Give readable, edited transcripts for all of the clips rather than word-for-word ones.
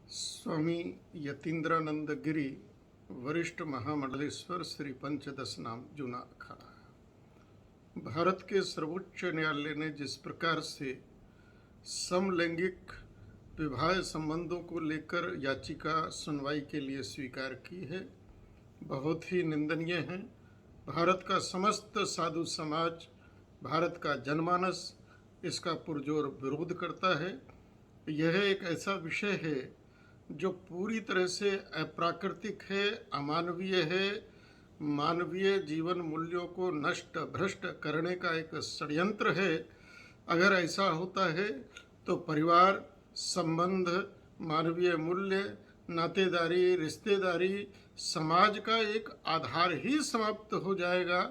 स्वामी यतीन्द्रानंद गिरी वरिष्ठ महामंडलेश्वर श्री पंचदश नाम जूना अखाड़ा। भारत के सर्वोच्च न्यायालय ने जिस प्रकार से समलैंगिक विवाह संबंधों को लेकर याचिका सुनवाई के लिए स्वीकार की है, बहुत ही निंदनीय है। भारत का समस्त साधु समाज, भारत का जनमानस इसका पुरजोर विरोध करता है। यह एक ऐसा विषय है जो पूरी तरह से अप्राकृतिक है, अमानवीय है, मानवीय जीवन मूल्यों को नष्ट भ्रष्ट करने का एक षड्यंत्र है। अगर ऐसा होता है तो परिवार संबंध, मानवीय मूल्य, नातेदारी, रिश्तेदारी, समाज का एक आधार ही समाप्त हो जाएगा।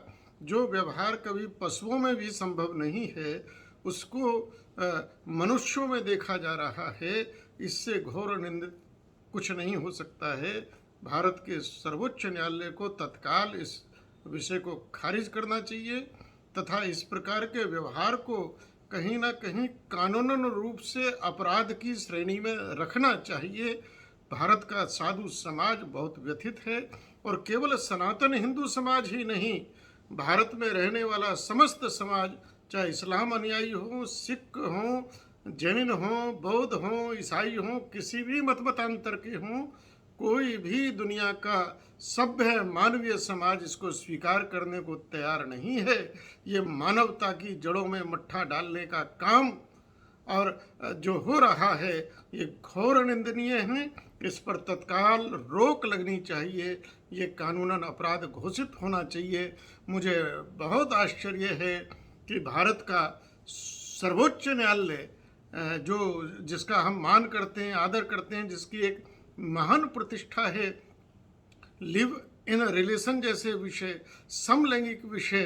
जो व्यवहार कभी पशुओं में भी संभव नहीं है, उसको मनुष्यों में देखा जा रहा है। इससे घोर निंदित कुछ नहीं हो सकता है। भारत के सर्वोच्च न्यायालय को तत्काल इस विषय को खारिज करना चाहिए तथा इस प्रकार के व्यवहार को कहीं ना कहीं कानूनन रूप से अपराध की श्रेणी में रखना चाहिए। भारत का साधु समाज बहुत व्यथित है और केवल सनातन हिंदू समाज ही नहीं, भारत में रहने वाला समस्त समाज, चाहे इस्लाम अनुयायी हो, सिख हों, जैन हों, बौद्ध हों, ईसाई हों, किसी भी मतांतर के हों, कोई भी दुनिया का सभ्य मानवीय समाज इसको स्वीकार करने को तैयार नहीं है। ये मानवता की जड़ों में मट्ठा डालने का काम और जो हो रहा है ये घोर निंदनीय है। इस पर तत्काल रोक लगनी चाहिए। ये कानूनन अपराध घोषित होना चाहिए। मुझे बहुत आश्चर्य है कि भारत का सर्वोच्च न्यायालय, जो जिसका हम मान करते हैं, आदर करते हैं, जिसकी एक महान प्रतिष्ठा है, लिव इन रिलेशन जैसे विषय, समलैंगिक विषय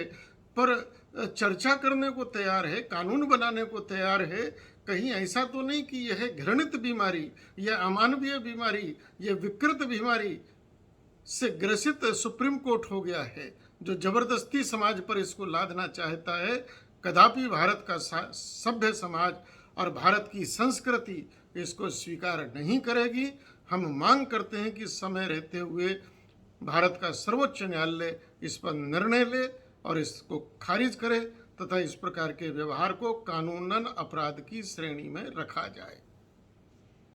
पर चर्चा करने को तैयार है, कानून बनाने को तैयार है। कहीं ऐसा तो नहीं कि यह घृणित बीमारी, यह अमानवीय बीमारी, यह विकृत बीमारी से ग्रसित सुप्रीम कोर्ट हो गया है, जो जबरदस्ती समाज पर इसको लादना चाहता है। कदापि भारत का सभ्य समाज और भारत की संस्कृति इसको स्वीकार नहीं करेगी। हम मांग करते हैं कि समय रहते हुए भारत का सर्वोच्च न्यायालय इस पर निर्णय ले और इसको खारिज करे तथा इस प्रकार के व्यवहार को कानूनन अपराध की श्रेणी में रखा जाए।